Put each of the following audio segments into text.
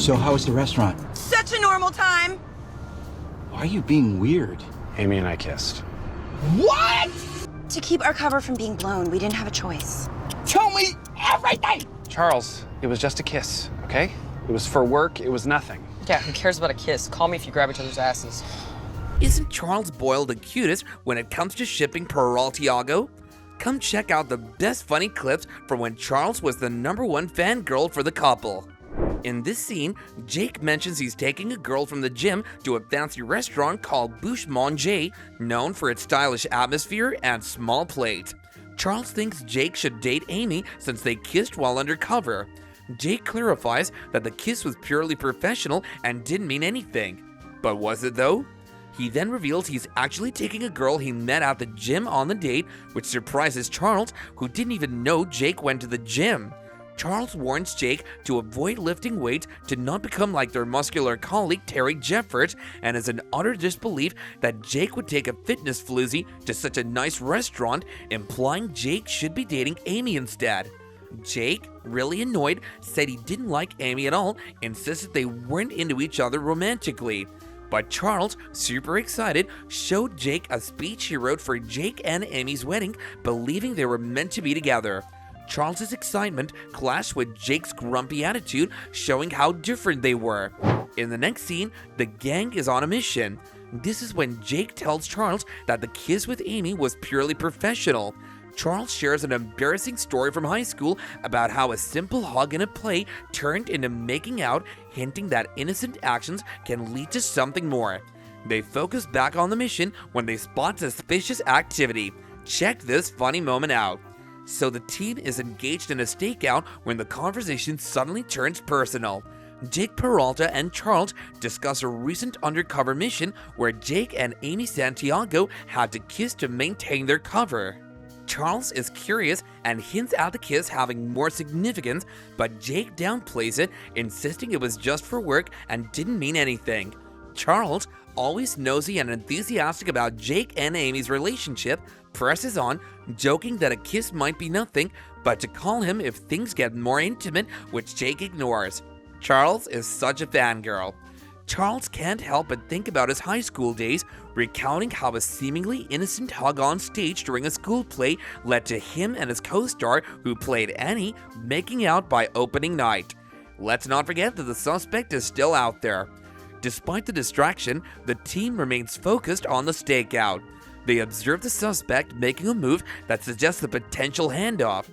So how was the restaurant? Such a normal time. Why are you being weird? Amy and I kissed. What? To keep our cover from being blown, we didn't have a choice. Tell me everything! Charles, it was just a kiss, okay? It was for work, it was nothing. Yeah, who cares about a kiss? Call me if you grab each other's asses. Isn't Charles Boyle the cutest when it comes to shipping Peraltiago? Come check out the best funny clips from when Charles was the #1 fangirl for the couple. In this scene, Jake mentions he's taking a girl from the gym to a fancy restaurant called Bouche Manger, known for its stylish atmosphere and small plate. Charles thinks Jake should date Amy since they kissed while undercover. Jake clarifies that the kiss was purely professional and didn't mean anything. But was it though? He then reveals he's actually taking a girl he met at the gym on the date, which surprises Charles, who didn't even know Jake went to the gym. Charles warns Jake to avoid lifting weights to not become like their muscular colleague Terry Jeffords, and is in utter disbelief that Jake would take a fitness floozy to such a nice restaurant, implying Jake should be dating Amy instead. Jake, really annoyed, said he didn't like Amy at all, insisted they weren't into each other romantically. But Charles, super excited, showed Jake a speech he wrote for Jake and Amy's wedding, believing they were meant to be together. Charles's excitement clashed with Jake's grumpy attitude, showing how different they were. In the next scene, the gang is on a mission. This is when Jake tells Charles that the kiss with Amy was purely professional. Charles shares an embarrassing story from high school about how a simple hug and a play turned into making out, hinting that innocent actions can lead to something more. They focus back on the mission when they spot suspicious activity. Check this funny moment out. So the team is engaged in a stakeout when the conversation suddenly turns personal. Jake Peralta and Charles discuss a recent undercover mission where Jake and Amy Santiago had to kiss to maintain their cover. Charles is curious and hints at the kiss having more significance, but Jake downplays it, insisting it was just for work and didn't mean anything. Charles, always nosy and enthusiastic about Jake and Amy's relationship, presses on, joking that a kiss might be nothing, but to call him if things get more intimate, which Jake ignores. Charles is such a fangirl. Charles can't help but think about his high school days, recounting how a seemingly innocent hug on stage during a school play led to him and his co-star, who played Annie, making out by opening night. Let's not forget that the suspect is still out there. Despite the distraction, the team remains focused on the stakeout. They observe the suspect making a move that suggests a potential handoff.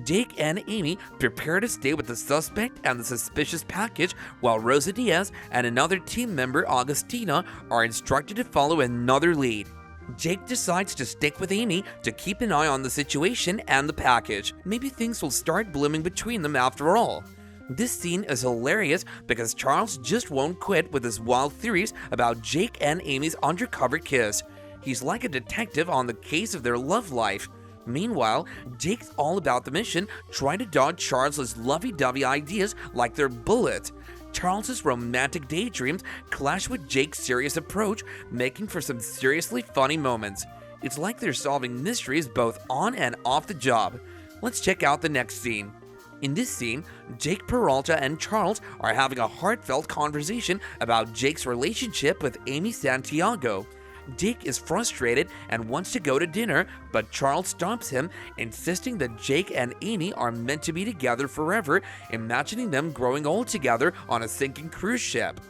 Jake and Amy prepare to stay with the suspect and the suspicious package, while Rosa Diaz and another team member, Augustina, are instructed to follow another lead. Jake decides to stick with Amy to keep an eye on the situation and the package. Maybe things will start blooming between them after all. This scene is hilarious because Charles just won't quit with his wild theories about Jake and Amy's undercover kiss. He's like a detective on the case of their love life. Meanwhile, Jake's all about the mission, trying to dodge Charles's lovey-dovey ideas like they're bullets. Charles's romantic daydreams clash with Jake's serious approach, making for some seriously funny moments. It's like they're solving mysteries both on and off the job. Let's check out the next scene. In this scene, Jake Peralta and Charles are having a heartfelt conversation about Jake's relationship with Amy Santiago. Jake is frustrated and wants to go to dinner, but Charles stops him, insisting that Jake and Amy are meant to be together forever, imagining them growing old together on a sinking cruise ship.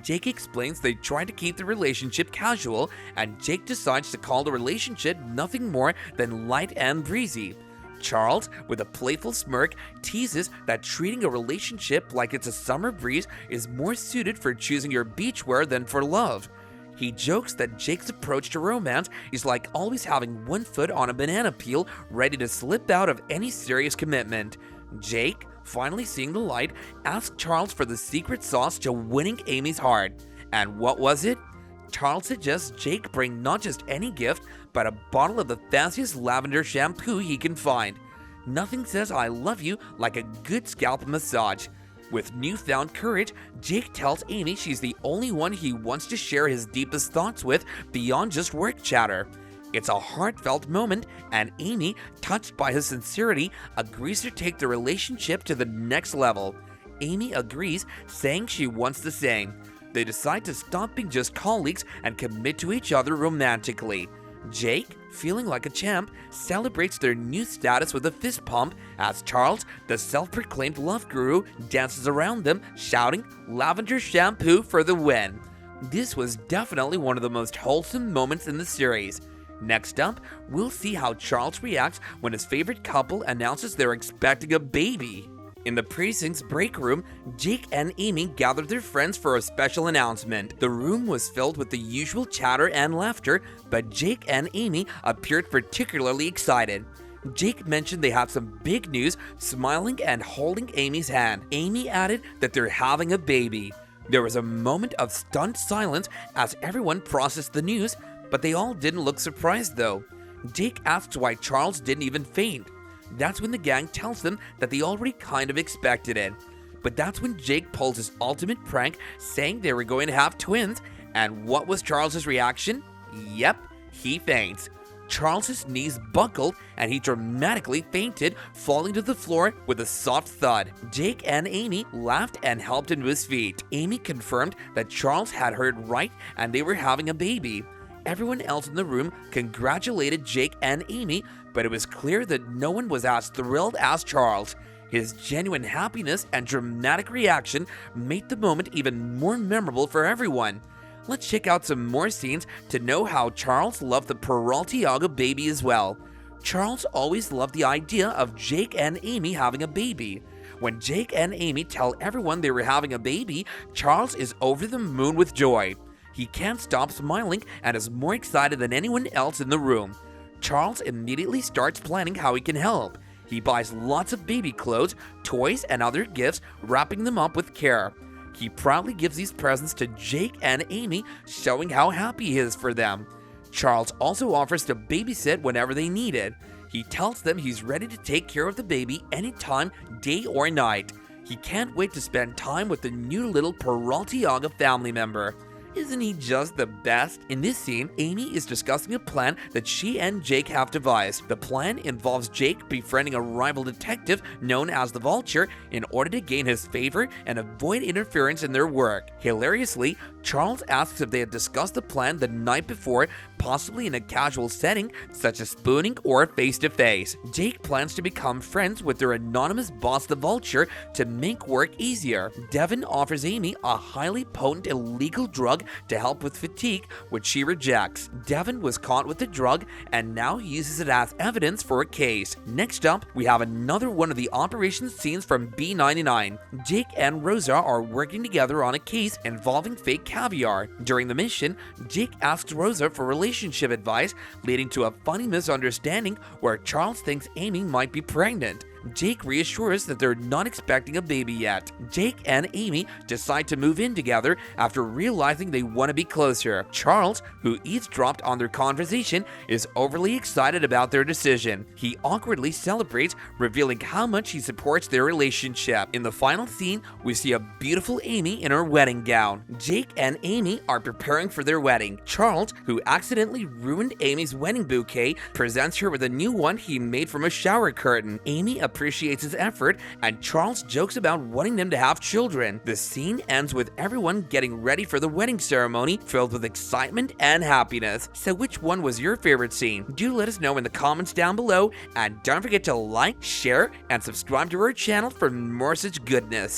Jake explains they try to keep the relationship casual, and Jake decides to call the relationship nothing more than light and breezy. Charles, with a playful smirk, teases that treating a relationship like it's a summer breeze is more suited for choosing your beachwear than for love. He jokes that Jake's approach to romance is like always having one foot on a banana peel, ready to slip out of any serious commitment. Jake, finally seeing the light, asks Charles for the secret sauce to winning Amy's heart. And what was it? Charles suggests Jake bring not just any gift, but a bottle of the fanciest lavender shampoo he can find. Nothing says I love you like a good scalp massage. With newfound courage, Jake tells Amy she's the only one he wants to share his deepest thoughts with beyond just work chatter. It's a heartfelt moment, and Amy, touched by his sincerity, agrees to take the relationship to the next level. Amy agrees, saying she wants the same. They decide to stop being just colleagues and commit to each other romantically. Jake, feeling like a champ, celebrates their new status with a fist pump as Charles, the self-proclaimed love guru, dances around them, shouting "Lavender shampoo for the win." This was definitely one of the most wholesome moments in the series. Next up, we'll see how Charles reacts when his favorite couple announces they're expecting a baby. In the precinct's break room, Jake and Amy gathered their friends for a special announcement. The room was filled with the usual chatter and laughter, but Jake and Amy appeared particularly excited. Jake mentioned they had some big news, smiling and holding Amy's hand. Amy added that they're having a baby. There was a moment of stunned silence as everyone processed the news, but they all didn't look surprised though. Jake asks why Charles didn't even faint. That's when the gang tells them that they already kind of expected it. But that's when Jake pulls his ultimate prank, saying they were going to have twins, and what was Charles's reaction? Yep, he faints. Charles's knees buckled and he dramatically fainted, falling to the floor with a soft thud. Jake and Amy laughed and helped him to his feet. Amy confirmed that Charles had heard right and they were having a baby. Everyone else in the room congratulated Jake and Amy, but it was clear that no one was as thrilled as Charles. His genuine happiness and dramatic reaction made the moment even more memorable for everyone. Let's check out some more scenes to know how Charles loved the Peraltiago baby as well. Charles always loved the idea of Jake and Amy having a baby. When Jake and Amy tell everyone they were having a baby, Charles is over the moon with joy. He can't stop smiling and is more excited than anyone else in the room. Charles immediately starts planning how he can help. He buys lots of baby clothes, toys, and other gifts, wrapping them up with care. He proudly gives these presents to Jake and Amy, showing how happy he is for them. Charles also offers to babysit whenever they need it. He tells them he's ready to take care of the baby anytime, day or night. He can't wait to spend time with the new little Peraltiago family member. Isn't he just the best? In this scene, Amy is discussing a plan that she and Jake have devised. The plan involves Jake befriending a rival detective known as the Vulture in order to gain his favor and avoid interference in their work. Hilariously, Charles asks if they had discussed the plan the night before, possibly in a casual setting such as spooning or face-to-face. Jake plans to become friends with their anonymous boss, the Vulture, to make work easier. Devin offers Amy a highly potent illegal drug to help with fatigue, which she rejects. Devin was caught with the drug and now uses it as evidence for a case. Next up, we have another one of the operation scenes from B99. Jake and Rosa are working together on a case involving fake caviar. During the mission, Jake asks Rosa for relationship advice, leading to a funny misunderstanding where Charles thinks Amy might be pregnant. Jake reassures that they're not expecting a baby yet. Jake and Amy decide to move in together after realizing they want to be closer. Charles, who eavesdropped on their conversation, is overly excited about their decision. He awkwardly celebrates, revealing how much he supports their relationship. In the final scene, we see a beautiful Amy in her wedding gown. Jake and Amy are preparing for their wedding. Charles, who accidentally ruined Amy's wedding bouquet, presents her with a new one he made from a shower curtain. Amy appreciates his effort, and Charles jokes about wanting them to have children. The scene ends with everyone getting ready for the wedding ceremony, filled with excitement and happiness. So which one was your favorite scene? Do let us know in the comments down below, and don't forget to like, share, and subscribe to our channel for more such goodness.